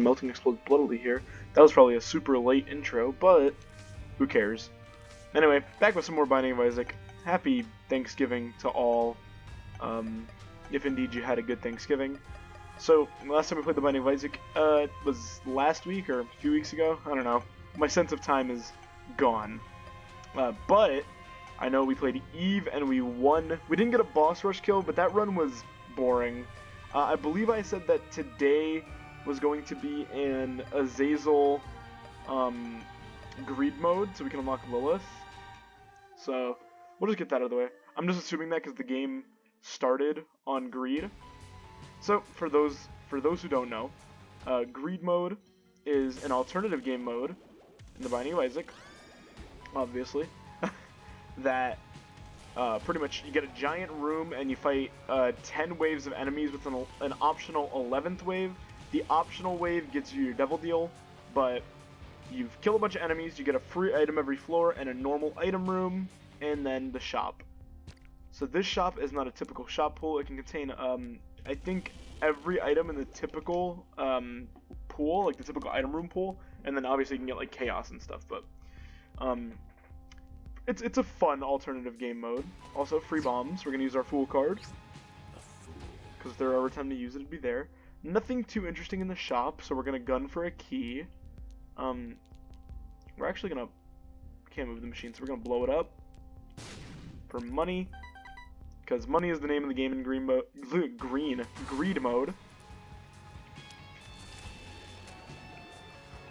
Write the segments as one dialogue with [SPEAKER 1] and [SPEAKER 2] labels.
[SPEAKER 1] melting explodes bloodily here. That was probably a super late intro, but who cares? Anyway, back with some more Binding of Isaac. Happy Thanksgiving to all, if indeed you had a good Thanksgiving. So, last time we played the Binding of Isaac, was last week or a few weeks ago? I don't know. My sense of time is gone. But I know we played Eve and we won. We didn't get a boss rush kill, but that run was boring. I believe I said that today was going to be an Azazel greed mode, so we can unlock Lilith. So, we'll just get that out of the way. I'm just assuming that because the game started on greed. So, for those who don't know, greed mode is an alternative game mode in the Binding of Isaac, obviously, that pretty much you get a giant room and you fight 10 waves of enemies with an optional 11th wave. The optional wave gets you your Devil Deal, but you kill a bunch of enemies, you get a free item every floor and a normal item room, and then the shop. So this shop is not a typical shop pool. It can contain, I think, every item in the typical pool, like the typical item room pool, and then obviously you can get like chaos and stuff, but it's a fun alternative game mode. Also, free bombs. We're going to use our Fool card, because if there are ever time to use it, it'd be there. Nothing too interesting in the shop, so we're going to gun for a key. We're actually going to... Can't move the machine, so we're going to blow it up for money, because money is the name of the game in greed mode.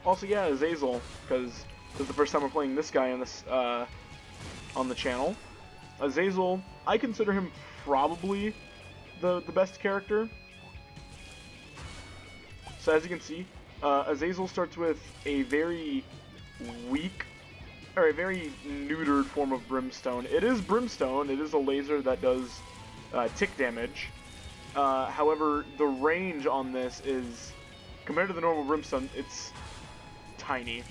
[SPEAKER 1] Also, yeah, Azazel, because this is the first time we're playing this guy on this on the channel. Azazel, I consider him probably the best character. So as you can see, Azazel starts with a very weak, or a very neutered form of Brimstone. It is Brimstone, it is a laser that does tick damage. However, the range on this is, compared to the normal Brimstone, it's tiny.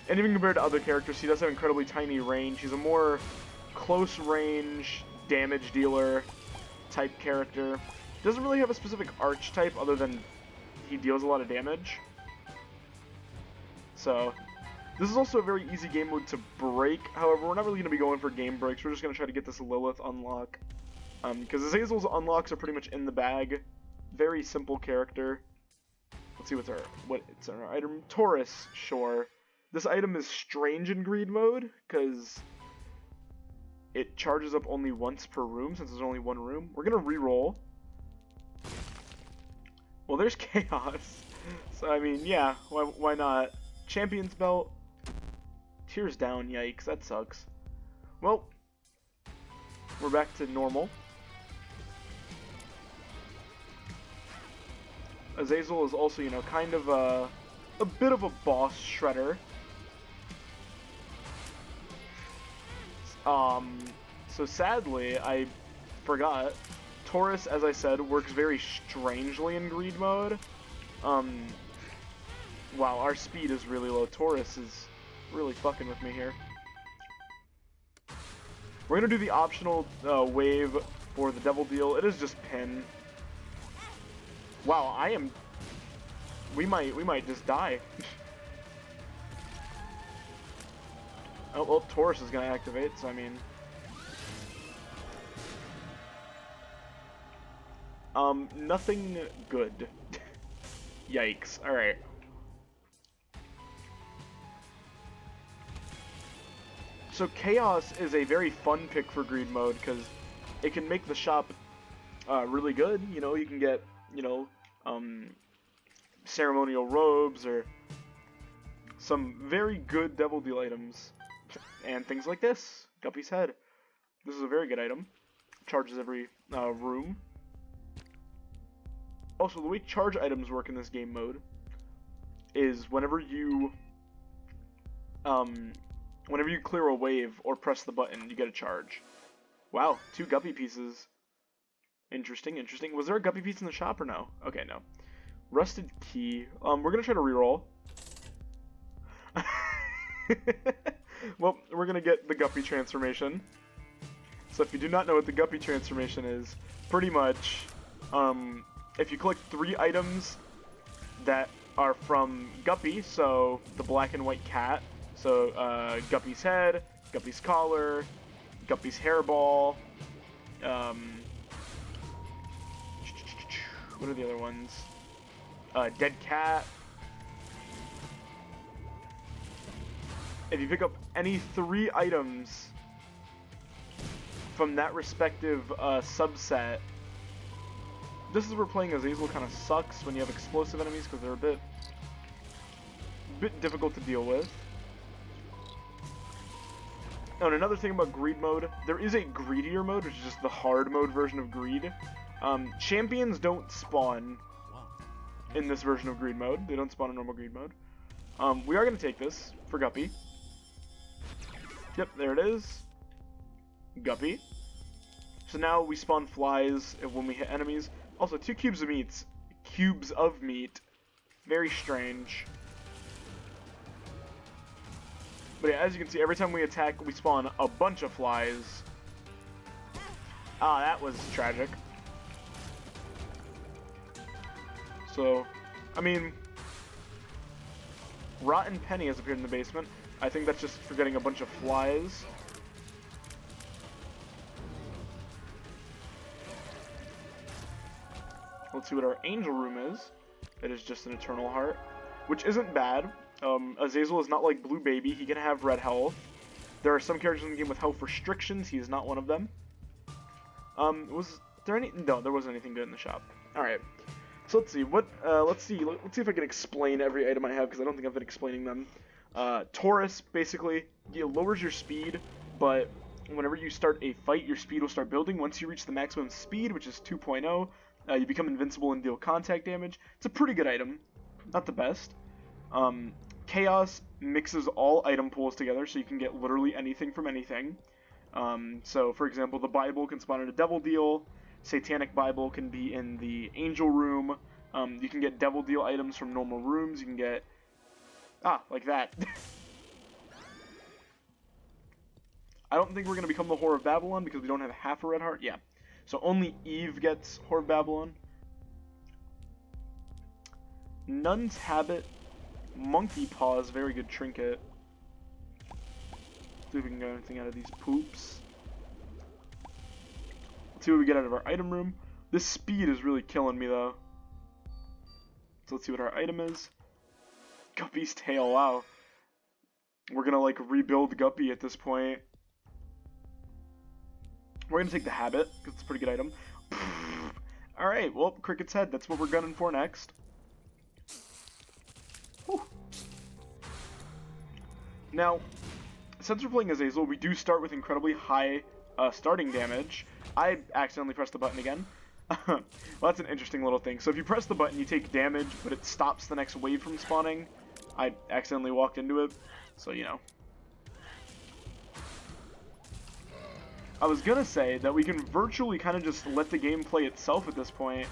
[SPEAKER 1] And even compared to other characters, he does have incredibly tiny range. He's a more close range damage dealer type character. Doesn't really have a specific archetype other than he deals a lot of damage. So, this is also a very easy game mode to break. However, we're not really going to be going for game breaks. We're just going to try to get this Lilith unlock. Because Azazel's unlocks are pretty much in the bag. Very simple character. Let's see what's our item. Taurus, sure. This item is strange in greed mode, because it charges up only once per room, since there's only one room. We're going to reroll. Well, there's chaos. So, I mean, yeah, why not? Champion's belt. Tears down, yikes, that sucks. Well, we're back to normal. Azazel is also, you know, kind of a bit of a boss shredder. So sadly, I forgot, Taurus, as I said, works very strangely in greed mode. Wow, our speed is really low. Taurus is really fucking with me here. We're gonna do the optional wave for the Devil Deal. It is just pin. Wow, we might just die. Oh, well, Taurus is gonna activate, so I mean... nothing good. Yikes, alright. So Chaos is a very fun pick for greed mode, because it can make the shop really good. You know, you can get, you know, ceremonial robes, or some very good Devil Deal items. And things like this. Guppy's head. This is a very good item. Charges every room. Also, the way charge items work in this game mode is whenever you clear a wave or press the button, you get a charge. Wow, 2 Guppy pieces. Interesting, interesting. Was there a Guppy piece in the shop or no? Okay, no. Rusted key. We're gonna try to reroll. Well, we're gonna get the Guppy transformation. So if you do not know what the Guppy transformation is, pretty much, if you collect 3 items that are from Guppy, so the black and white cat. So Guppy's head, Guppy's collar, Guppy's hairball. What are the other ones? Dead cat. If you pick up any 3 items from that respective subset, this is where playing Azazel kind of sucks when you have explosive enemies because they're a bit difficult to deal with. Oh, and another thing about greed mode, there is a greedier mode, which is just the hard mode version of greed. Champions don't spawn in this version of greed mode. They don't spawn in normal greed mode. We are going to take this for Guppy. Yep, there it is. Guppy. So now we spawn flies when we hit enemies. Also, 2 cubes of meat. Very strange. But yeah, as you can see, every time we attack, we spawn a bunch of flies. Ah, that was tragic. So, I mean, Rotten Penny has appeared in the basement. I think that's just for getting a bunch of flies. Let's see what our angel room is. It is just an eternal heart, which isn't bad. Azazel is not like Blue Baby. He can have red health. There are some characters in the game with health restrictions. He is not one of them. Was there any? No, there wasn't anything good in the shop. All right. So let's see. Let's see if I can explain every item I have because I don't think I've been explaining them. Taurus basically lowers your speed, but whenever you start a fight, your speed will start building. Once you reach the maximum speed, which is 2.0, you become invincible and deal contact damage. It's a pretty good item, not the best. Chaos mixes all item pools together, so you can get literally anything from anything. So, for example, the Bible can spawn in a Devil Deal. Satanic Bible can be in the Angel Room. You can get Devil Deal items from normal rooms. You can get... like that. I don't think we're going to become the Whore of Babylon because we don't have half a red heart. Yeah. So only Eve gets Whore of Babylon. Nun's Habit. Monkey Paws, very good trinket. See if we can get anything out of these poops. Let's see what we get out of our item room. This speed is really killing me though. So let's see what our item is. Guppy's tail, wow. We're gonna like rebuild Guppy at this point. We're gonna take the habit, because it's a pretty good item. Alright, well, Cricket's head, that's what we're gunning for next. Whew. Now, since we're playing Azazel, we do start with incredibly high starting damage. I accidentally pressed the button again. Well, that's an interesting little thing. So if you press the button, you take damage, but it stops the next wave from spawning. I accidentally walked into it, so you know. I was gonna say that we can virtually kind of just let the game play itself at this point,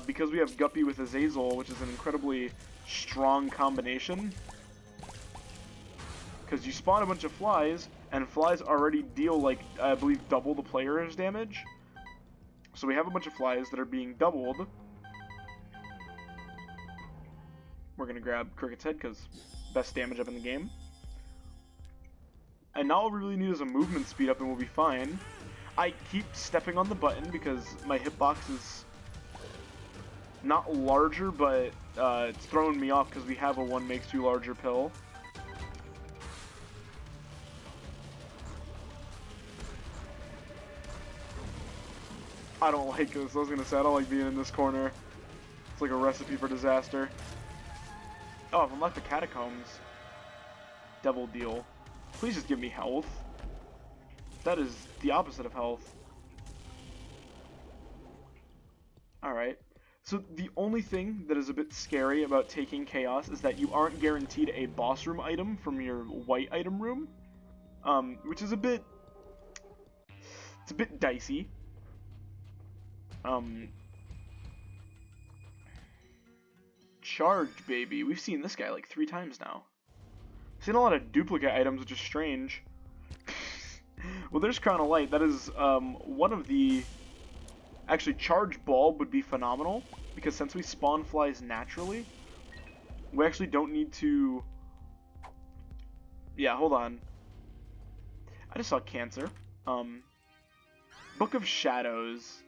[SPEAKER 1] because we have Guppy with Azazel, which is an incredibly strong combination. Because you spawn a bunch of flies, and flies already deal, like, I believe, double the player's damage. So we have a bunch of flies that are being doubled. We're gonna grab Cricket's head, because best damage up in the game. And now all we really need is a movement speed up and we'll be fine. I keep stepping on the button because my hitbox is not larger, but it's throwing me off because we have a 1 makes you larger pill. I don't like this. I was gonna say, I don't like being in this corner. It's like a recipe for disaster. Oh, I've unlocked the catacombs. Devil Deal. Please just give me health. That is the opposite of health. Alright. So the only thing that is a bit scary about taking Chaos is that you aren't guaranteed a boss room item from your white item room. Which is a bit... It's a bit dicey. Charge, baby. We've seen this guy like 3 times now. Seen a lot of duplicate items, which is strange. Well, there's Crown of Light. That is one of the... Actually, Charge Bulb would be phenomenal, because since we spawn flies naturally, We actually don't need to... Yeah, hold on. I just saw Cancer. Book of Shadows.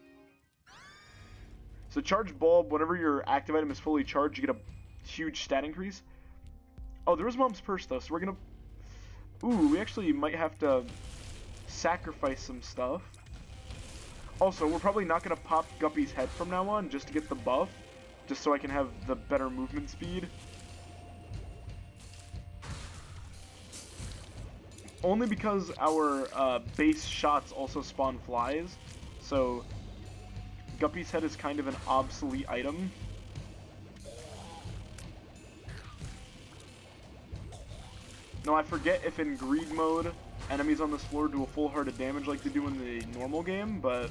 [SPEAKER 1] So charge bulb, whenever your active item is fully charged, you get a huge stat increase. Oh, there was Mom's Purse though, so we're gonna... Ooh, we actually might have to sacrifice some stuff. Also, we're probably not gonna pop Guppy's head from now on, just to get the buff. Just so I can have the better movement speed. Only because our base shots also spawn flies, so Guppy's head is kind of an obsolete item. No, I forget if in greed mode, enemies on this floor do a full heart of damage like they do in the normal game, but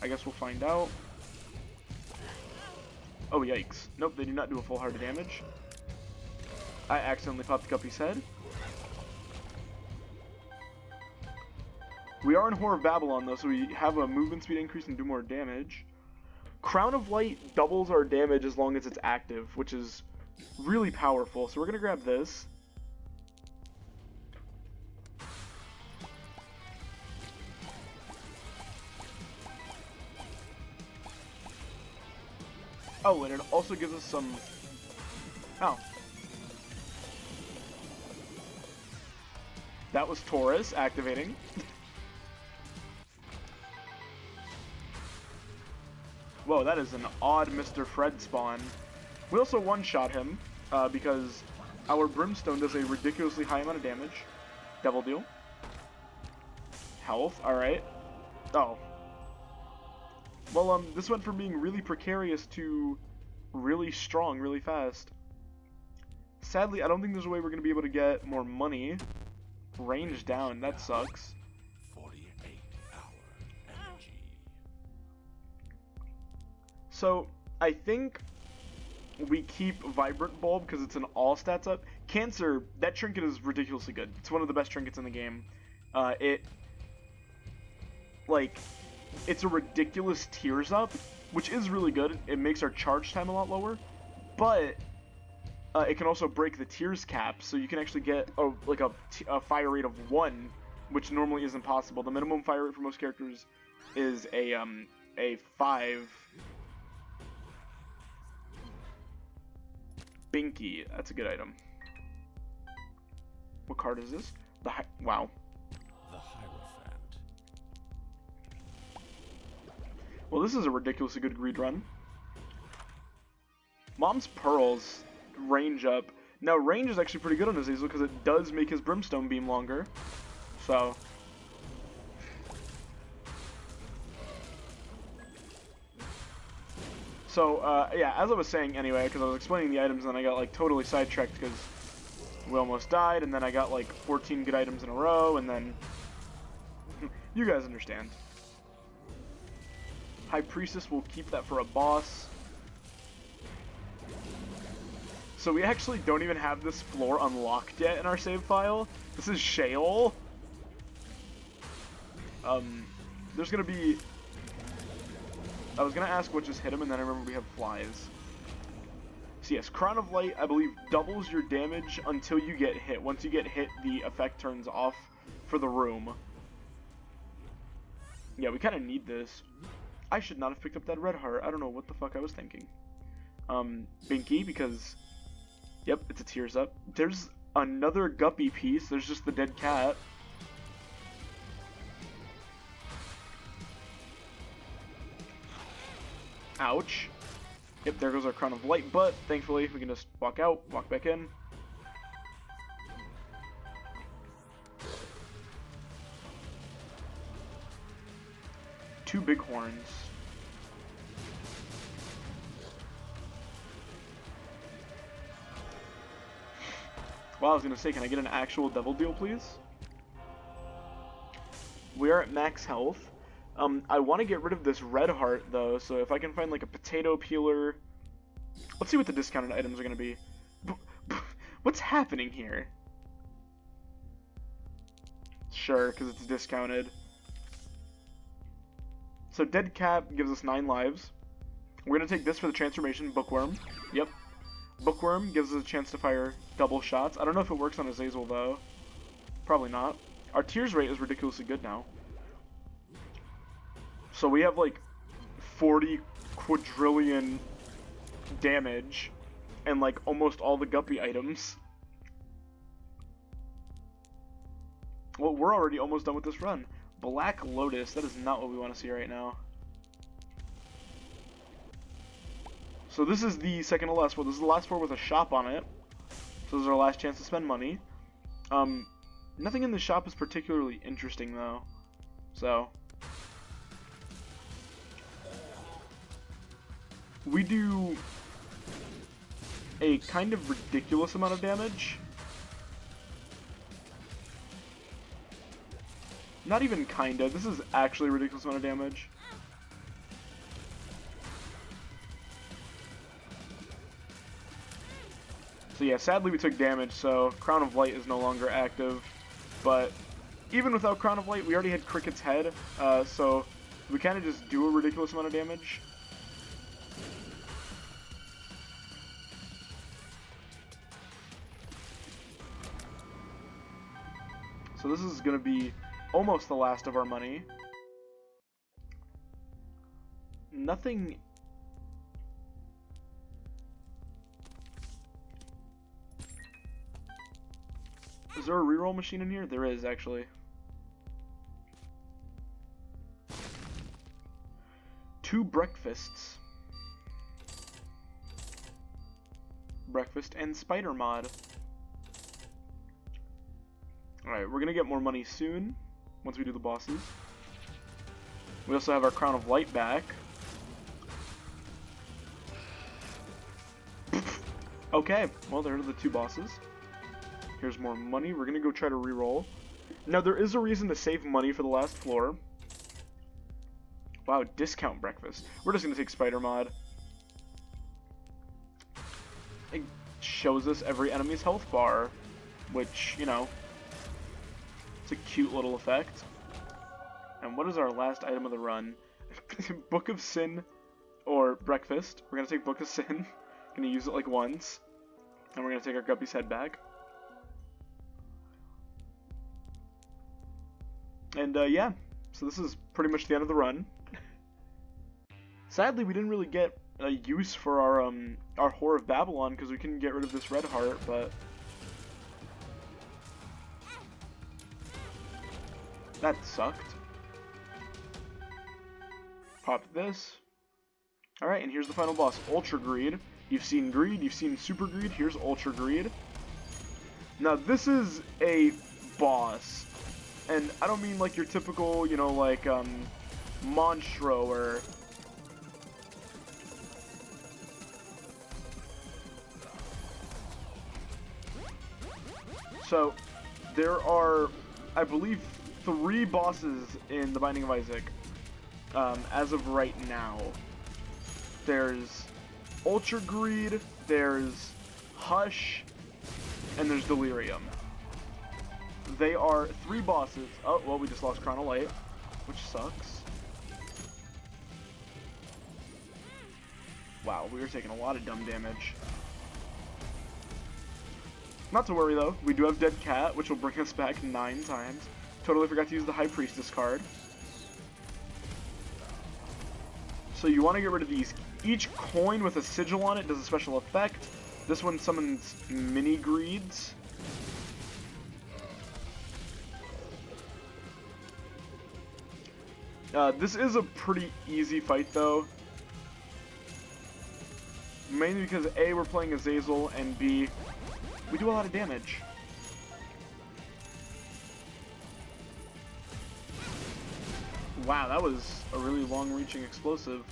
[SPEAKER 1] I guess we'll find out. Oh, yikes. Nope, they do not do a full heart of damage. I accidentally popped Guppy's head. We are in Whore of Babylon, though, so we have a movement speed increase and do more damage. Crown of Light doubles our damage as long as it's active, which is really powerful. So we're going to grab this. Oh, and it also gives us some... Oh. That was Taurus activating. Whoa, that is an odd Mr. Fred spawn. We also one-shot him, because our Brimstone does a ridiculously high amount of damage. Devil Deal. Health, alright. Oh. Well, this went from being really precarious to really strong, really fast. Sadly, I don't think there's a way we're going to be able to get more money. Range down, that sucks.
[SPEAKER 2] 48-hour energy.
[SPEAKER 1] So, I think we keep Vibrant Bulb because it's an all stats up. Cancer, that trinket is ridiculously good. It's one of the best trinkets in the game. It's a ridiculous tears up, which is really good. It makes our charge time a lot lower, but it can also break the tears cap, so you can actually get a fire rate of 1, which normally isn't possible. The minimum fire rate for most characters is a 5. Binky, that's a good item. What card is this? Wow.
[SPEAKER 2] The Hierophant.
[SPEAKER 1] Well, this is a ridiculously good greed run. Mom's Pearls range up. Now, range is actually pretty good on Azazel because it does make his Brimstone beam longer. So... yeah, as I was saying anyway, because I was explaining the items and then I got, like, totally sidetracked because we almost died, and then I got, like, 14 good items in a row, and then... you guys understand. High Priestess, will keep that for a boss. So we actually don't even have this floor unlocked yet in our save file. This is Sheol. There's gonna be... I was gonna ask what just hit him, and then I remember we have flies. So yes, Crown of Light, I believe, doubles your damage until you get hit. Once you get hit, the effect turns off for the room. Yeah, we kind of need this. I should not have picked up that red heart. I don't know what the fuck I was thinking. Binky, because... Yep, it's a tears up. There's another Guppy piece. There's just the dead cat. Ouch. Yep, there goes our Crown of Light, but thankfully we can just walk out, walk back in. Two big horns. Well, I was gonna say, can I get an actual devil deal, please? We are at max health. I want to get rid of this red heart, though, so if I can find, like, a potato peeler... Let's see what the discounted items are going to be. What's happening here? Sure, because it's discounted. So Dead Cat gives us 9 lives. We're going to take this for the transformation, Bookworm. Yep. Bookworm gives us a chance to fire double shots. I don't know if it works on Azazel though. Probably not. Our tears rate is ridiculously good now. So we have like 40 quadrillion damage and like almost all the guppy items. Well, we're already almost done with this run. Black Lotus, that is not what we want to see right now. So this is the second to last floor. This is the last floor with a shop on it. So this is our last chance to spend money. Nothing in the shop is particularly interesting though. So we do a kind of ridiculous amount of damage. Not even kinda, this is actually a ridiculous amount of damage. So yeah, sadly we took damage, so Crown of Light is no longer active. But even without Crown of Light, we already had Cricket's head, so we kind of just do a ridiculous amount of damage. So this is going to be almost the last of our money. Nothing... Is there a reroll machine in here? There is, actually. Two breakfasts. Breakfast and spider mod. Alright, we're gonna get more money soon, once we do the bosses. We also have our Crown of Light back. Okay, well there are the two bosses. Here's more money. We're gonna go try to reroll. Now there is a reason to save money for the last floor. Wow, discount breakfast. We're just gonna take spider mod. It shows us every enemy's health bar, which, you know, it's a cute little effect. And what is our last item of the run? Book of Sin or breakfast. We're gonna take Book of Sin. Gonna use it like once. And we're gonna take our Guppy's head back. And yeah, so this is pretty much the end of the run. Sadly, we didn't really get a use for our Whore of Babylon because we couldn't get rid of this red heart, but that sucked. Pop this. Alright, and here's the final boss, Ultra Greed. You've seen Greed, you've seen Super Greed, here's Ultra Greed. Now this is a boss. And I don't mean like your typical, you know, like, Monstro or... So, there are, I believe, 3 bosses in The Binding of Isaac, as of right now. There's Ultra Greed, there's Hush, and there's Delirium. They are 3 bosses. Oh, well, we just lost Crown of Light, which sucks. Wow, we were taking a lot of dumb damage. Not to worry, though. We do have Dead Cat, which will bring us back 9 times. Totally forgot to use the High Priestess card. So you want to get rid of these. Each coin with a sigil on it does a special effect. This one summons mini greeds. This is a pretty easy fight, though. Mainly because A, we're playing Azazel, and B, we do a lot of damage. Wow, that was a really long-reaching explosive.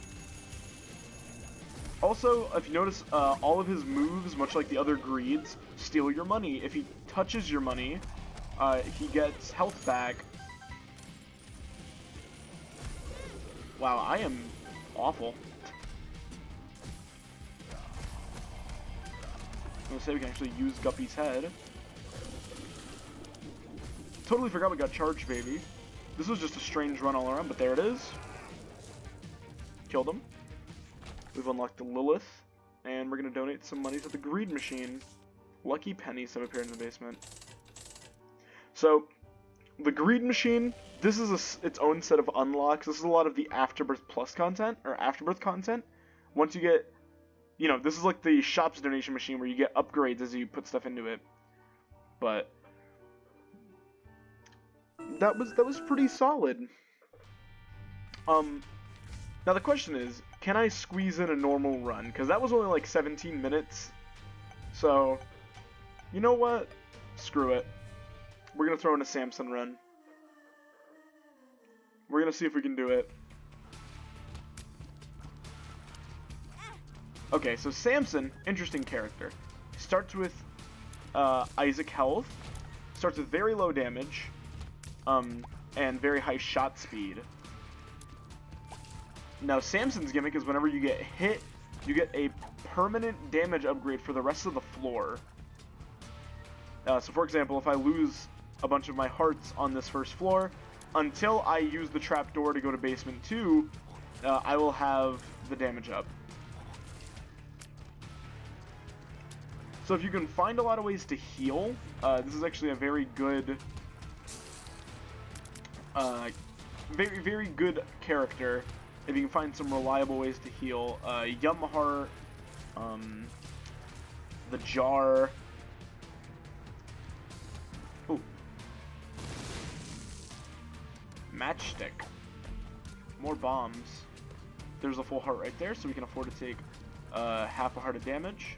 [SPEAKER 1] Also, if you notice, all of his moves, much like the other greeds, steal your money. If he touches your money, he gets health back. Wow, I am awful. I'm gonna say we can actually use Guppy's head. Totally forgot we got charged, baby. This was just a strange run all around, but there it is. Killed him. We've unlocked the Lilith. and we're gonna donate some money to the greed machine. Lucky pennies have appeared in the basement. So, the greed machine, this is its own set of unlocks. This is a lot of the Afterbirth Plus content, or Afterbirth content. Once you get, this is like the shop's donation machine where you get upgrades as you put stuff into it. But that was pretty solid. Now the question is, can I squeeze in a normal run? Because that was only like 17 minutes. So, you know what? Screw it. We're going to throw in a Samson run. We're going to see if we can do it. Okay, so Samson, interesting character. Starts with Isaac health. Starts with very low damage. And very high shot speed. Now, Samson's gimmick is whenever you get hit, you get a permanent damage upgrade for the rest of the floor. So, for example, if I lose a bunch of my hearts on this first floor, until I use the trapdoor to go to basement 2, I will have the damage up. So if you can find a lot of ways to heal, this is actually a very good, very good character. If you can find some reliable ways to heal, Yumheart, the jar. Ooh. Matchstick. More bombs. There's a full heart right there, so we can afford to take half a heart of damage.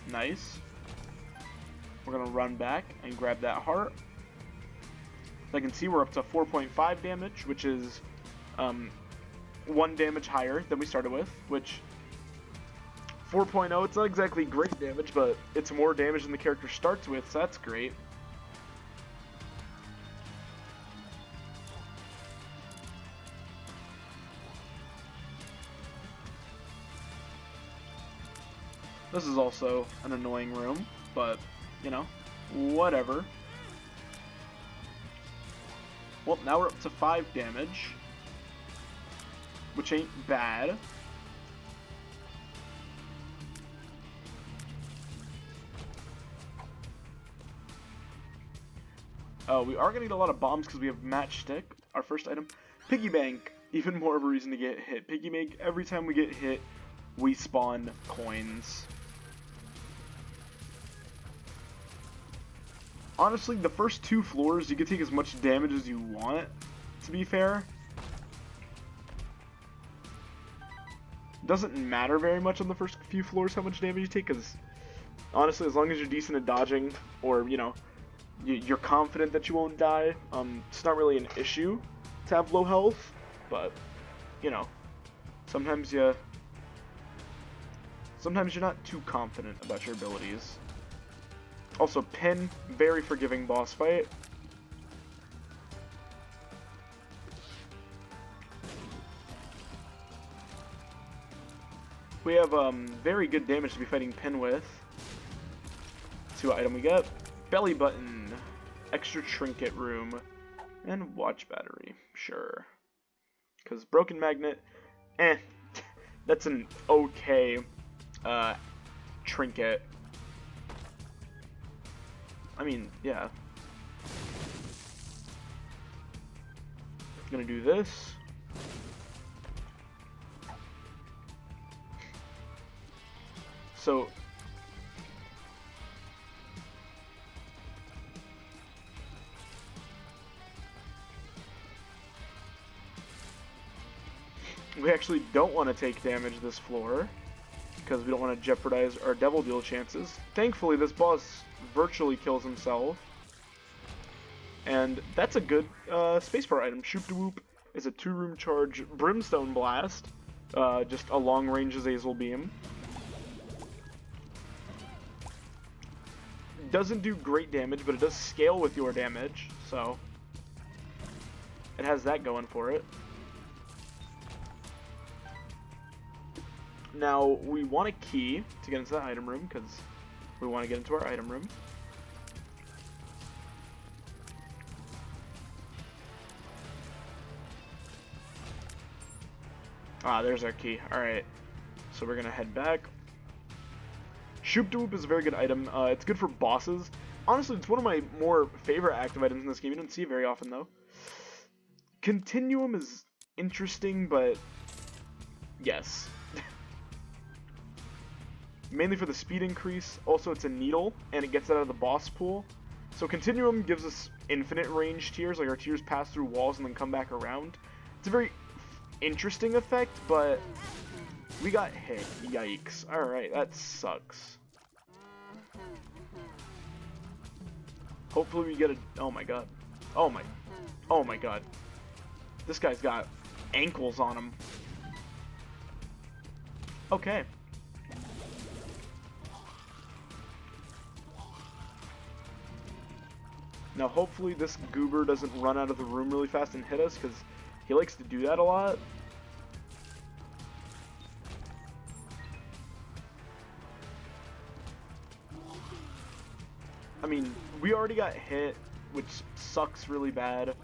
[SPEAKER 1] Nice. We're gonna run back and grab that heart. I can see we're up to 4.5 damage, which is 1 damage higher than we started with, which 4.0, it's not exactly great damage, but it's more damage than the character starts with, so that's great. This is also an annoying room, but, whatever. Well, now we're up to 5 damage, which ain't bad. Oh, we are going to get a lot of bombs because we have Matchstick, our first item. Piggy Bank, even more of a reason to get hit. Piggy Bank, every time we get hit, we spawn coins. Honestly, the first 2 floors, you can take as much damage as you want, to be fair. Doesn't matter very much on the first few floors how much damage you take, because honestly, as long as you're decent at dodging, or, you're confident that you won't die, it's not really an issue to have low health, but, sometimes you're not too confident about your abilities. Also, Pin, very forgiving boss fight. We have very good damage to be fighting Pin with. See what item we get. Belly button, extra trinket room, and watch battery. Sure. Because broken magnet, that's an okay trinket. I mean, yeah. Gonna do this. So we actually don't want to take damage this floor because we don't want to jeopardize our devil deal chances. Thankfully, this boss virtually kills himself, and that's a good spacebar item. Shoop-de-whoop is a 2-room charge brimstone blast, just a long-range Azazel beam. Doesn't do great damage, but it does scale with your damage, so it has that going for it. Now, we want a key to get into the item room, because we want to get into our item room. Ah, there's our key. Alright. So we're gonna head back. Shoop Doop is a very good item. It's good for bosses. Honestly, it's one of my more favorite active items in this game. You don't see it very often, though. Continuum is interesting, but yes. Mainly for the speed increase. Also, it's a needle, and it gets it out of the boss pool. So Continuum gives us infinite range tears, like our tears pass through walls and then come back around. It's a very interesting effect, but we got hit. Yikes. Alright, that sucks. Hopefully we get a... Oh my god. Oh my god. This guy's got ankles on him. Okay. Now hopefully this goober doesn't run out of the room really fast and hit us, because he likes to do that a lot. I mean, we already got hit, which sucks really bad.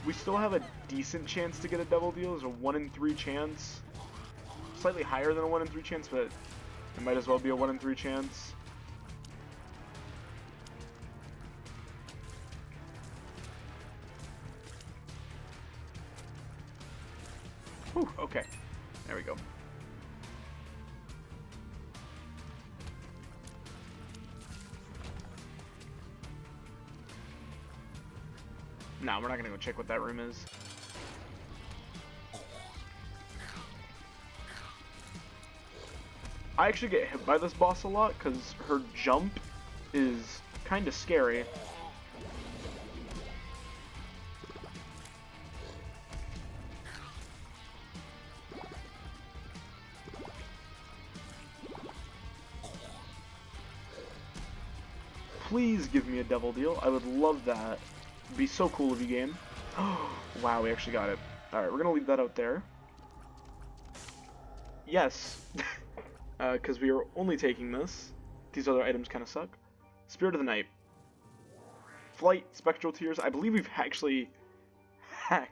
[SPEAKER 1] We still have a decent chance to get a double deal. There's a 1 in 3 chance. Slightly higher than a 1 in 3 chance, but it might as well be a 1 in 3 chance. Whew, okay. There we go. Nah, we're not gonna go check what that room is. I actually get hit by this boss a lot because her jump is kind of scary. Please give me a double deal. I would love that. It'd be so cool of you, game. Wow, we actually got it. Alright, we're gonna leave that out there. Yes. Because we are only taking this. These other items kind of suck. Spirit of the Night. Flight, Spectral Tears. I believe we've actually... I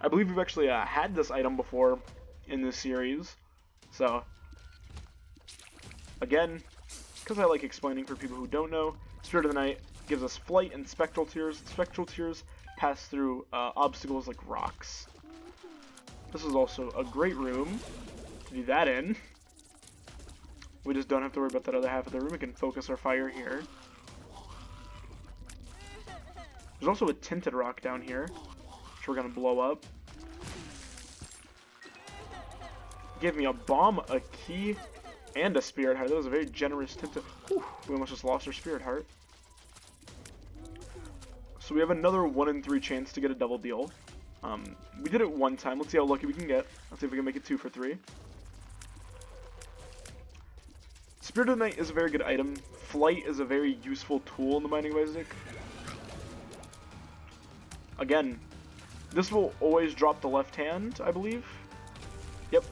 [SPEAKER 1] believe we've actually had this item before in this series. So, again, because I like explaining for people who don't know, Spirit of the Night gives us Flight and Spectral Tears. Spectral Tears pass through obstacles like rocks. This is also a great room to do that in. We just don't have to worry about that other half of the room. We can focus our fire here. There's also a tinted rock down here, which we're going to blow up. Give me a bomb, a key, and a spirit heart. That was a very generous tinted... Whew, we almost just lost our spirit heart. So we have another 1 in 3 chance to get a double deal. We did it one time. Let's see how lucky we can get. Let's see if we can make it 2 for 3. Spirit of the Night is a very good item. Flight is a very useful tool in the Binding of Isaac. Again, this will always drop the left hand, I believe. Yep.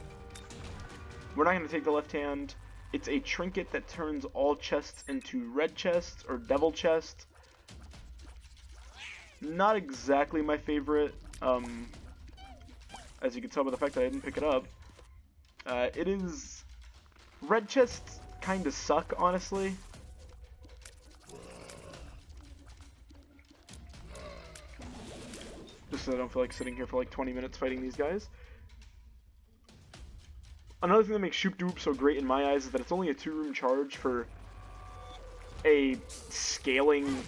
[SPEAKER 1] We're not going to take the left hand. It's a trinket that turns all chests into red chests or devil chests. Not exactly my favorite, as you can tell by the fact that I didn't pick it up. It is... Red chests kind of suck, honestly. Just so I don't feel like sitting here for like 20 minutes fighting these guys. Another thing that makes Shoop Doop so great in my eyes is that it's only a 2-room charge for a scaling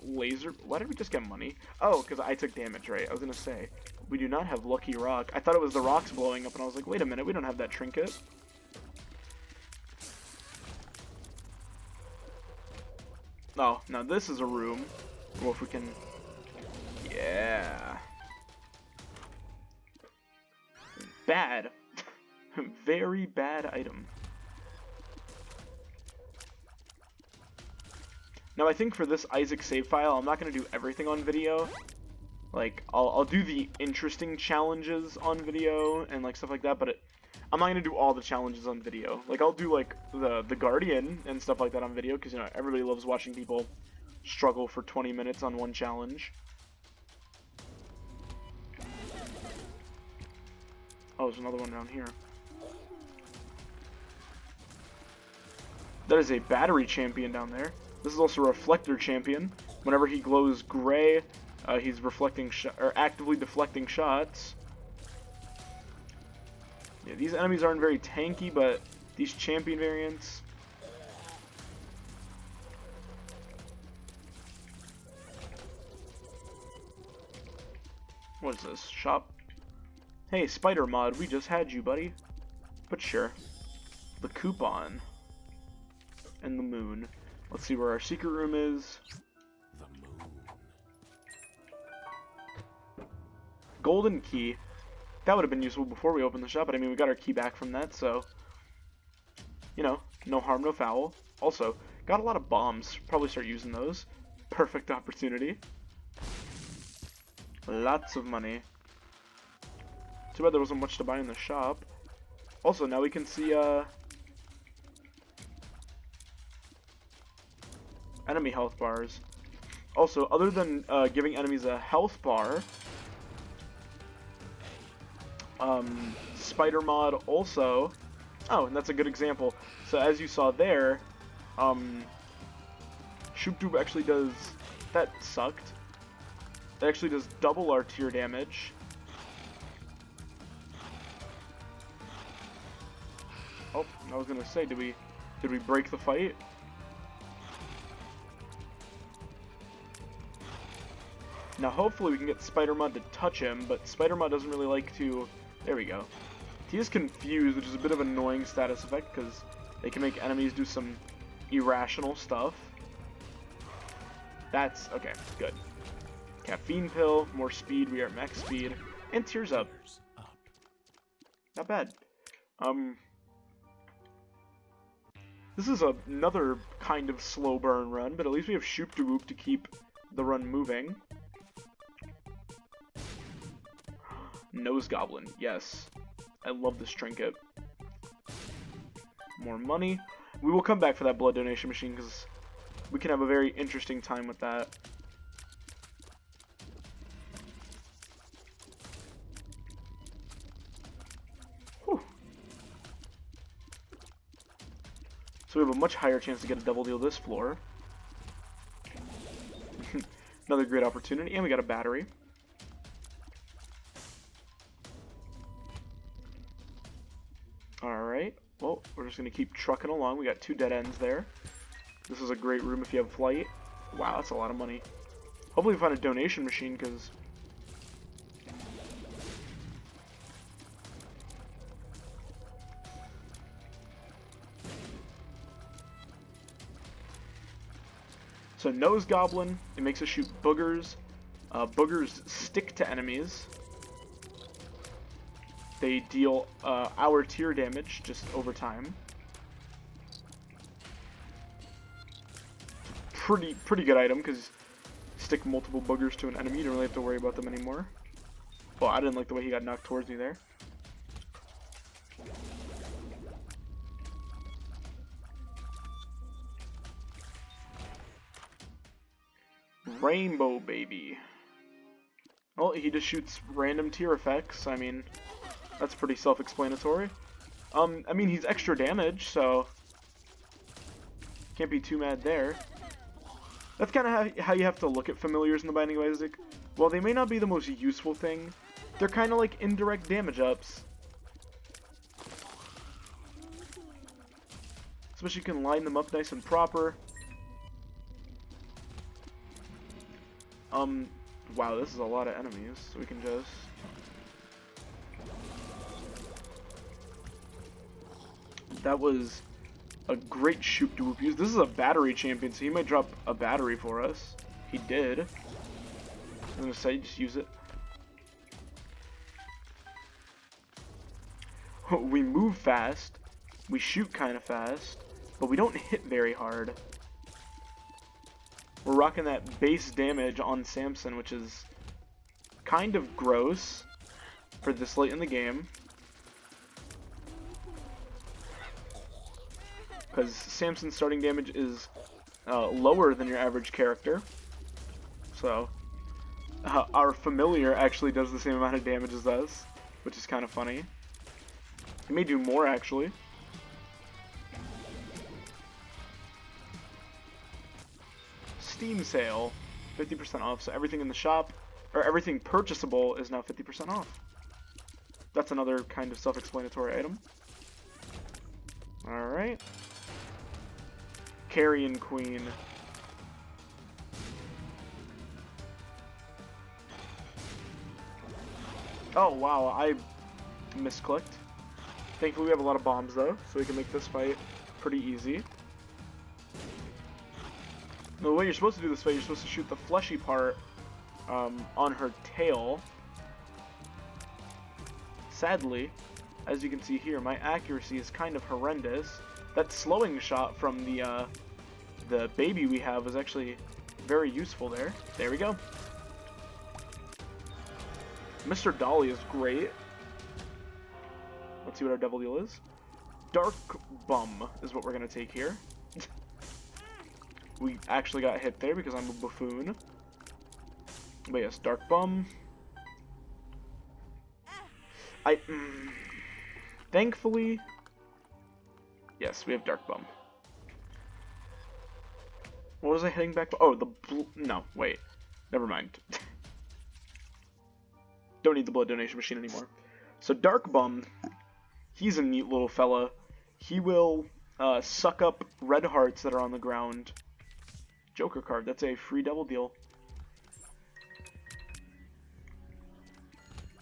[SPEAKER 1] laser. Why did we just get money? Oh, because I took damage, right? I was gonna say, we do not have Lucky Rock. I thought it was the rocks blowing up, and I was like, wait a minute, we don't have that trinket. Oh, now this is a room. Well, if we can... Yeah. Bad. Very bad item. Now I think for this Isaac save file, I'm not going to do everything on video. Like, I'll do the interesting challenges on video and like stuff like that, but I'm not going to do all the challenges on video. Like, I'll do like the Guardian and stuff like that on video, because, you know, everybody loves watching people struggle for 20 minutes on one challenge. Oh, there's another one down here. That is a battery champion down there. This is also a reflector champion. Whenever he glows gray, he's reflecting or actively deflecting shots. Yeah, these enemies aren't very tanky, but these champion variants. What is this? Shop? Hey, Spider Mod, we just had you, buddy. But sure. The coupon. And the moon. Let's see where our secret room is.
[SPEAKER 2] The moon.
[SPEAKER 1] Golden key. That would have been useful before we opened the shop, but I mean, we got our key back from that, so... You know, no harm, no foul. Also, got a lot of bombs. Probably start using those. Perfect opportunity. Lots of money. Too bad there wasn't much to buy in the shop. Also, now we can see, enemy health bars. Also, other than giving enemies a health bar, Spider Mod also... Oh, and that's a good example. So as you saw there, Shooptube actually does... That sucked. It actually does double our tier damage. Oh, I was gonna say, did we break the fight? Now hopefully we can get Spider-Mod to touch him, but Spider-Mod doesn't really like to... There we go. He is confused, which is a bit of an annoying status effect, because they can make enemies do some irrational stuff. That's... okay, good. Caffeine pill, more speed, we are at max speed, and tears up. Not bad. This is another kind of slow burn run, but at least we have Shoop-de-Whoop to keep the run moving. Nose Goblin, yes. I love this trinket. More money. We will come back for that blood donation machine, because we can have a very interesting time with that. Whew. So we have a much higher chance to get a double deal this floor. Another great opportunity, and we got a battery. Alright, well, we're just going to keep trucking along. We got 2 dead ends there. This is a great room if you have flight. Wow, that's a lot of money. Hopefully we find a donation machine, because... So, Nose Goblin, it makes us shoot boogers. Boogers stick to enemies. They deal our tier damage just over time. Pretty good item, because stick multiple boogers to an enemy, you don't really have to worry about them anymore. Well, I didn't like the way he got knocked towards me there. Rainbow Baby. Well, he just shoots random tier effects. I mean, that's pretty self-explanatory. I mean, he's extra damage, so can't be too mad there. That's kind of how you have to look at familiars in the Binding of Isaac. While they may not be the most useful thing, they're kind of like indirect damage ups. Especially you can line them up nice and proper. Wow, this is a lot of enemies, so we can just... That was a great Shoop-de-Whoop use. This is a battery champion, so he might drop a battery for us. He did. I'm gonna say, just use it. We move fast, we shoot kind of fast, but we don't hit very hard. We're rocking that base damage on Samson, which is kind of gross for this late in the game. Because Samson's starting damage is lower than your average character. So, our familiar actually does the same amount of damage as us, which is kind of funny. It may do more, actually. Steam sale, 50% off. So everything in the shop, or everything purchasable, is now 50% off. That's another kind of self-explanatory item. Alright. Carrion Queen. Oh, wow, I misclicked. Thankfully we have a lot of bombs, though, so we can make this fight pretty easy. Now, the way you're supposed to do this fight, you're supposed to shoot the fleshy part on her tail. Sadly, as you can see here, my accuracy is kind of horrendous. That slowing shot from the baby we have was actually very useful there. There we go. Mr. Dolly is great. Let's see what our devil deal is. Dark Bum is what we're going to take here. We actually got hit there because I'm a buffoon. But yes, Dark Bum. Thankfully, yes, we have Dark Bum. What was I hitting back? Oh, no, wait. Never mind. Don't need the blood donation machine anymore. So Dark Bum, he's a neat little fella. He will suck up red hearts that are on the ground. Joker card, that's a free devil deal.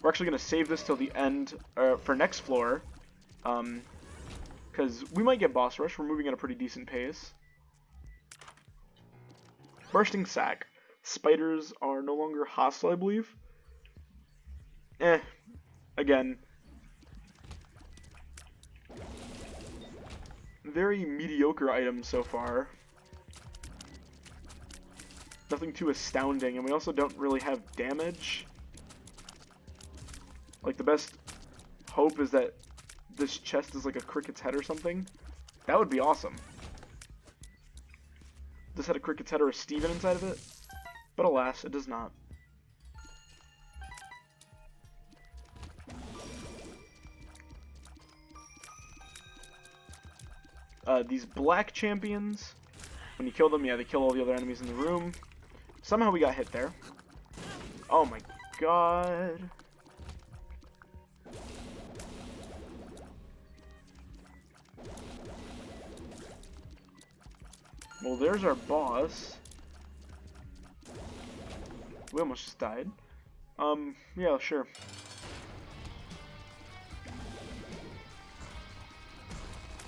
[SPEAKER 1] We're actually going to save this till the end for next floor. Because we might get boss rush. We're moving at a pretty decent pace. Bursting Sack. Spiders are no longer hostile, I believe. Again. Very mediocre items so far. Nothing too astounding, and we also don't really have damage. Like, the best hope is that this chest is like a cricket's head or something. That would be awesome. This had a cricket's head or a Steven inside of it. But alas, it does not. These black champions, when you kill them, yeah, they kill all the other enemies in the room. Somehow we got hit there. Oh my god. Well, there's our boss. We almost just died. Yeah, sure.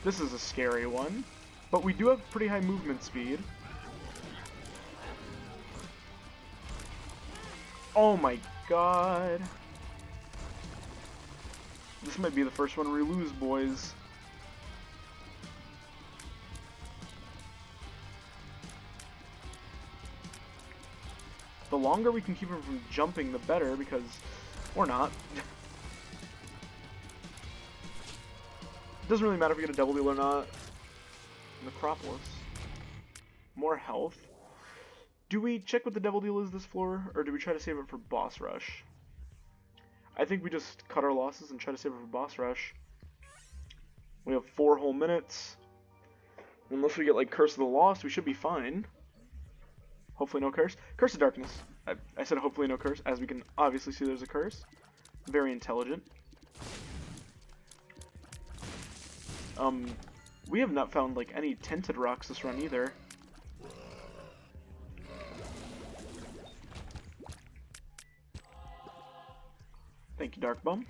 [SPEAKER 1] This is a scary one, but we do have pretty high movement speed. Oh my god. This might be the first one we lose, boys. The longer we can keep him from jumping, the better, because we're not. It doesn't really matter if we get a double deal or not. Necropolis. More health. Do we check what the devil deal is this floor, or do we try to save it for boss rush? I think we just cut our losses and try to save it for boss rush. We have 4 whole minutes. Unless we get like Curse of the Lost, we should be fine. Hopefully no curse. Curse of Darkness. I said hopefully no curse, as we can obviously see there's a curse. Very intelligent. We have not found like any tinted rocks this run either. Thank you, Dark Bum.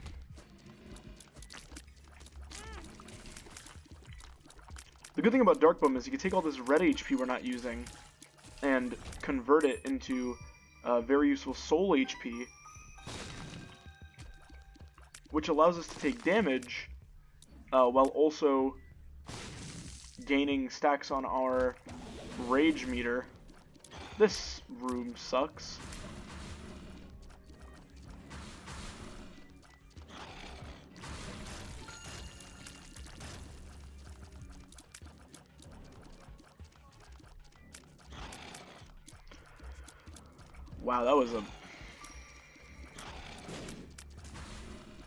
[SPEAKER 1] The good thing about Dark Bum is you can take all this red HP we're not using and convert it into very useful soul HP, which allows us to take damage while also gaining stacks on our rage meter. This room sucks. Wow, that was a...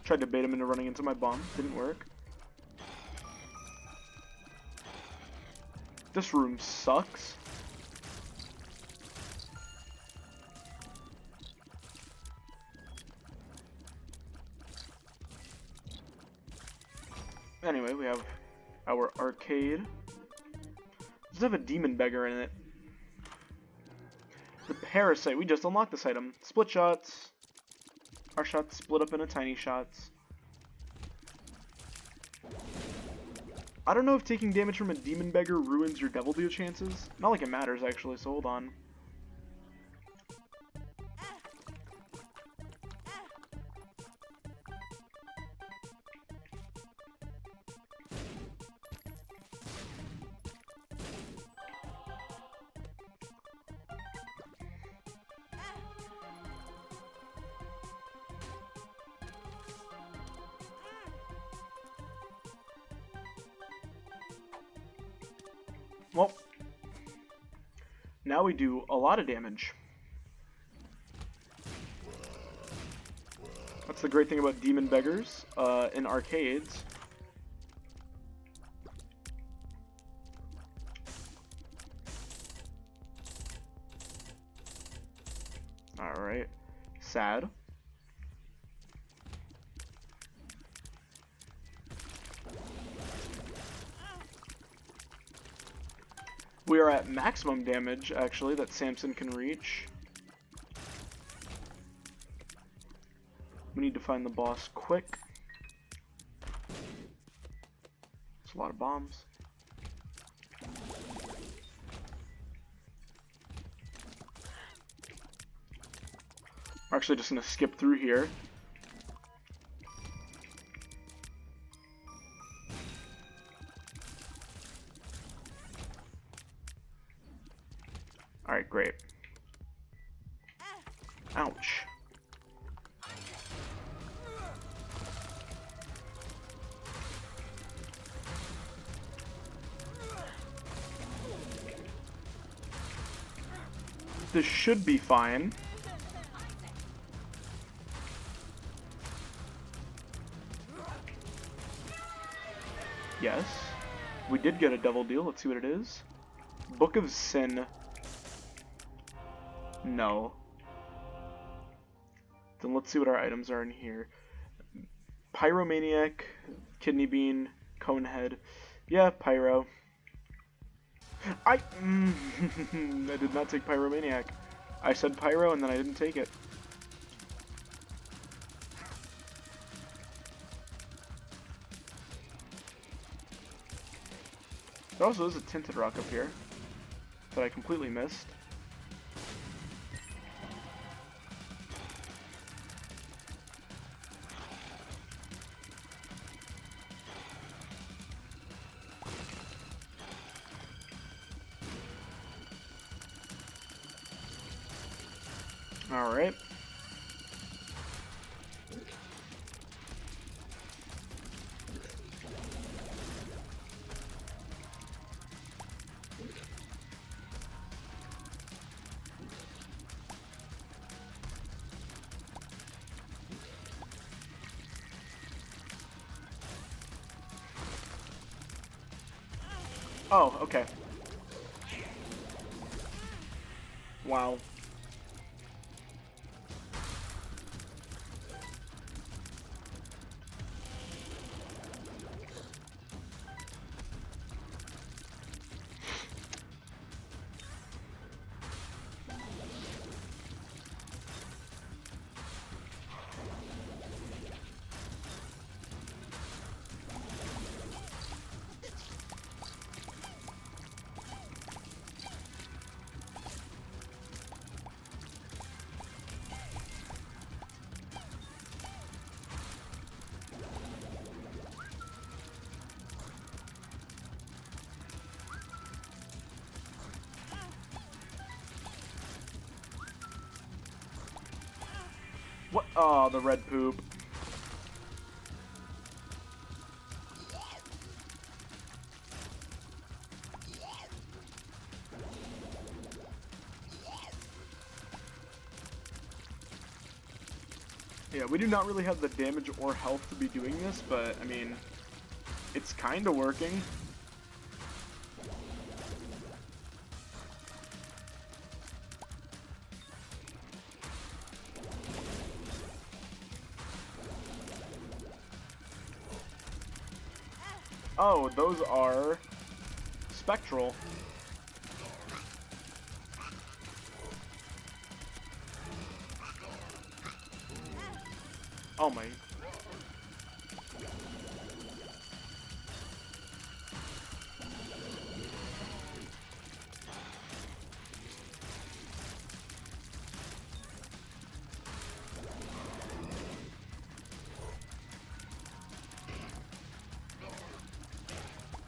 [SPEAKER 1] Tried to bait him into running into my bomb. Didn't work. This room sucks. Anyway, we have our arcade. Does it have a demon beggar in it? The parasite. We just unlocked this item. Split shots. Our shots split up into tiny shots. I don't know if taking damage from a demon beggar ruins your devil deal chances. Not like it matters, actually, so hold on. Well, now we do a lot of damage. That's the great thing about demon beggars in arcades. Alright. Sad. We are at maximum damage, actually, that Samson can reach. We need to find the boss quick. There's a lot of bombs. We're actually just going to skip through here. Alright, great. Ouch. This should be fine. Yes. We did get a double deal. Let's see what it is. Book of Sin. No. Then let's see what our items are in here. Pyromaniac, Kidney Bean, Conehead. Yeah, Pyro. I did not take Pyromaniac. I said Pyro and then I didn't take it. There also is a Tinted Rock up here that I completely missed. Alright. Oh, okay. Wow. What? Oh, the red poop. Yeah, we do not really have the damage or health to be doing this, but, I mean, it's kind of working. Oh, those are spectral. Oh my.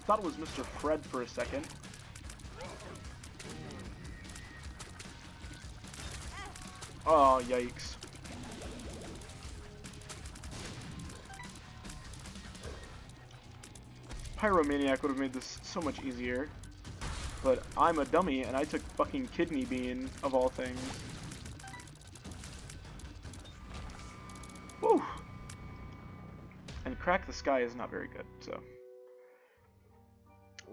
[SPEAKER 1] Thought it was Mr. Fred for a second. Oh, yikes. Pyromaniac would have made this so much easier. But I'm a dummy and I took fucking Kidney Bean, of all things. Woo! And Crack the Sky is not very good, so.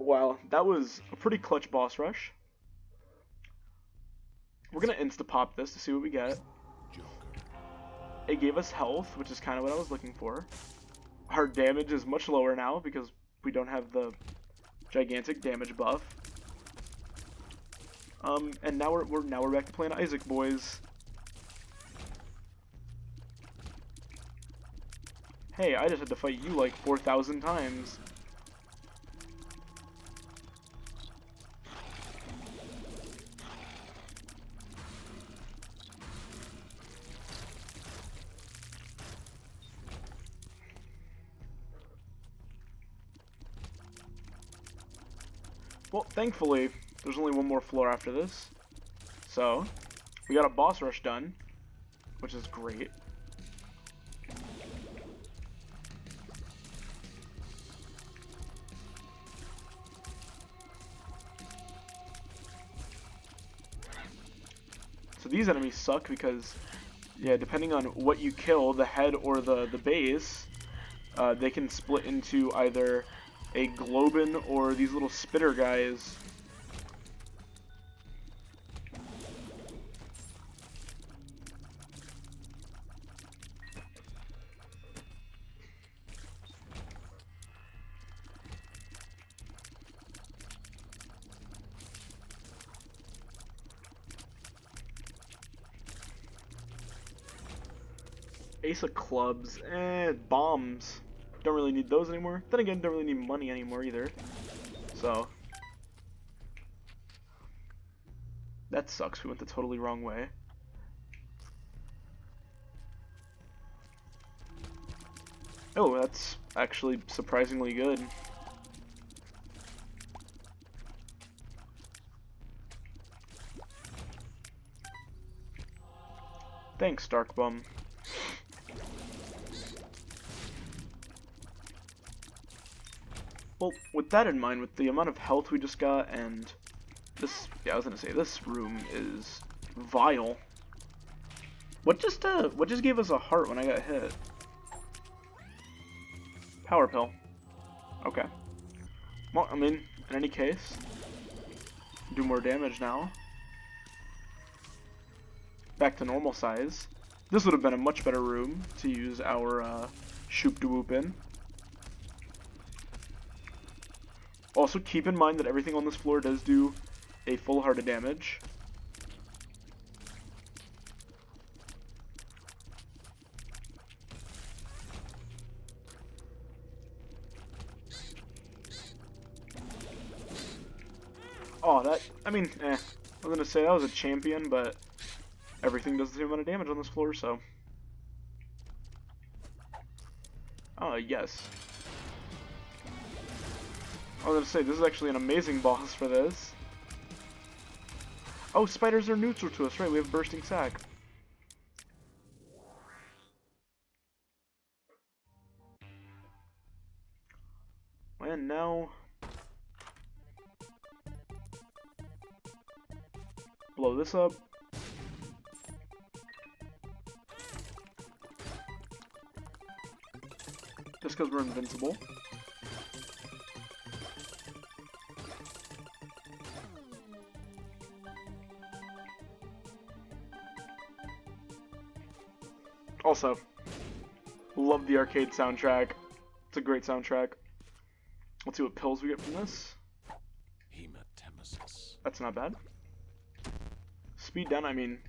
[SPEAKER 1] Wow, that was a pretty clutch boss rush. We're gonna insta-pop this to see what we get. It gave us health, which is kind of what I was looking for. Our damage is much lower now because we don't have the gigantic damage buff. And now we're back to playing Isaac, boys. Hey, I just had to fight you like 4,000 times. Well, thankfully, there's only one more floor after this. So, we got a boss rush done, which is great. So these enemies suck because, yeah, depending on what you kill, the head or the base, they can split into either a Globin or these little spitter guys. Ace of Clubs, bombs. Don't really need those anymore. Then again, don't really need money anymore either. So. That sucks, we went the totally wrong way. Oh, that's actually surprisingly good. Thanks, Darkbum. Well, with that in mind, with the amount of health we just got, and this, yeah, I was gonna say, this room is vile. What just gave us a heart when I got hit? Power Pill. Okay. Well, I mean, in any case, do more damage now. Back to normal size. This would have been a much better room to use our, Shoop-de-Whoop in. Also, keep in mind that everything on this floor does do a full heart of damage. Oh, that, I mean, I was gonna say that was a champion, but everything does the same amount of damage on this floor, so. Oh, yes. I was gonna say, this is actually an amazing boss for this. Oh, spiders are neutral to us, right? We have Bursting Sack. And now... blow this up. Just because we're invincible. Also, love the arcade soundtrack. It's a great soundtrack. Let's see what pills we get from this.
[SPEAKER 2] Hematemesis.
[SPEAKER 1] That's not bad. Speed down, I mean...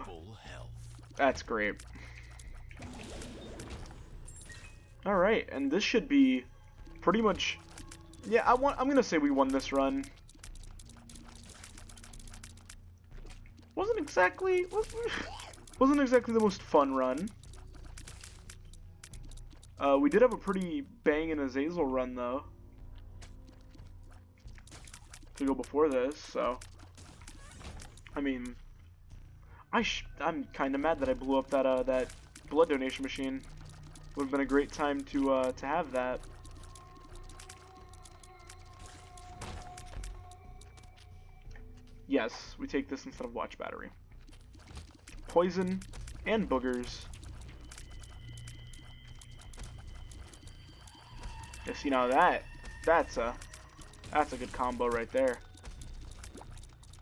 [SPEAKER 2] Full health.
[SPEAKER 1] That's great. Alright, and this should be pretty much... Yeah, I'm gonna say we won this run. Wasn't exactly the most fun run. We did have a pretty banging Azazel run though. To go before this, so I mean, I'm kind of mad that I blew up that blood donation machine. Would have been a great time to have that. Yes, we take this instead of watch battery. Poison and boogers. Yeah, see now that's a good combo right there.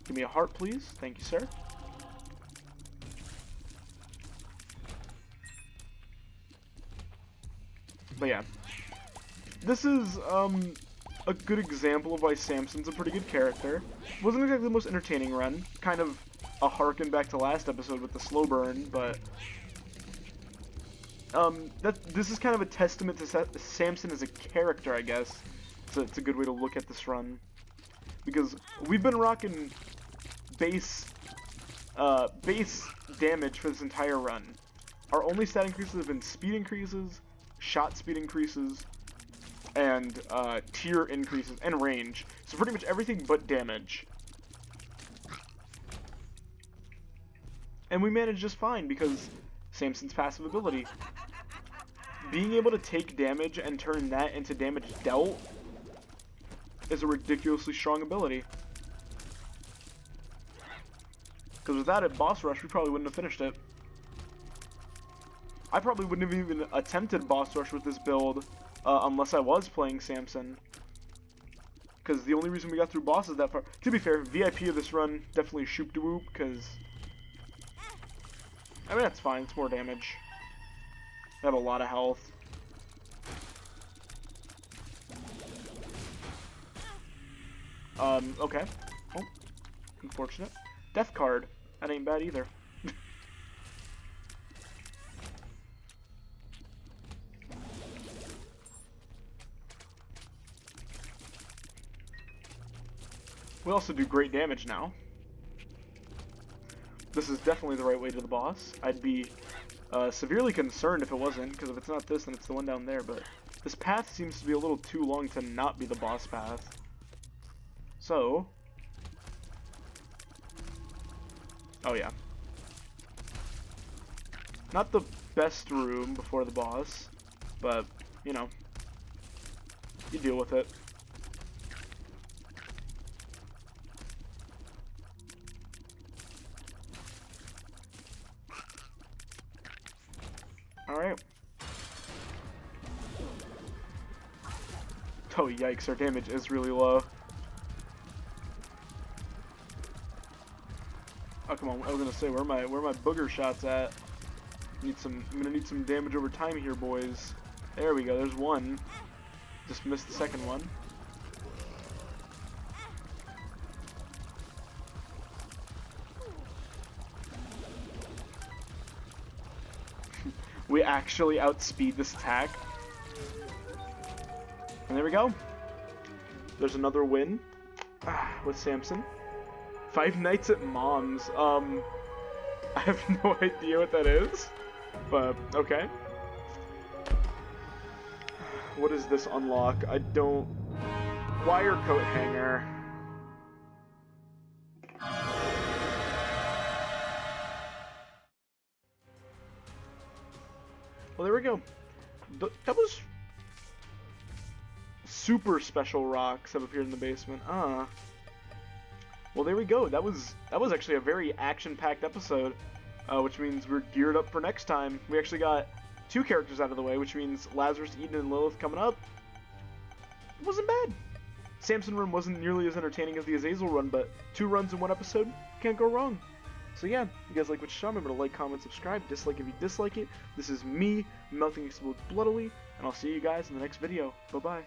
[SPEAKER 1] Give me a heart, please. Thank you, sir. But yeah, this is a good example of why Samson's a pretty good character. Wasn't exactly the most entertaining run. Kind of a harken back to last episode with the slow burn, but this is kind of a testament to Samson as a character, I guess. So it's a good way to look at this run, because we've been rocking base damage for this entire run. Our only stat increases have been speed increases, shot speed increases, and tier increases, and range. So pretty much everything but damage. And we managed just fine because Samson's passive ability. Being able to take damage and turn that into damage dealt is a ridiculously strong ability. Because without a boss rush, we probably wouldn't have finished it. I probably wouldn't have even attempted boss rush with this build unless I was playing Samson. Because the only reason we got through bosses that far... To be fair, VIP of this run, definitely shoop-de-whoop, because... I mean, that's fine, it's more damage. I have a lot of health. Okay. Oh, unfortunate. Death card. That ain't bad either. We also do great damage now. This is definitely the right way to the boss. I'd be severely concerned if it wasn't, because if it's not this, then it's the one down there, but this path seems to be a little too long to not be the boss path. So... Oh yeah. Not the best room before the boss, but, you know, you deal with it. Alright. Oh yikes, our damage is really low. Oh come on, I was gonna say, where are my booger shots at? I'm gonna need some damage over time here, boys. There we go, there's one. Just missed the second one. We actually outspeed this attack. And there we go. There's another win with Samson. Five Nights at Mom's. I have no idea what that is, but okay. What does this unlock? I don't... Wire coat hanger. Well, there we go. That was... Super special rocks have appeared in the basement. Well, there we go. That was actually a very action-packed episode, which means we're geared up for next time. We actually got 2 characters out of the way, which means Lazarus, Eden, and Lilith coming up. It wasn't bad. Samson run wasn't nearly as entertaining as the Azazel run, but 2 runs in 1 episode, can't go wrong. So yeah, if you guys like what you saw, remember to like, comment, subscribe, dislike if you dislike it. This is me, Melting Explodes Bloodily, and I'll see you guys in the next video. Bye-bye.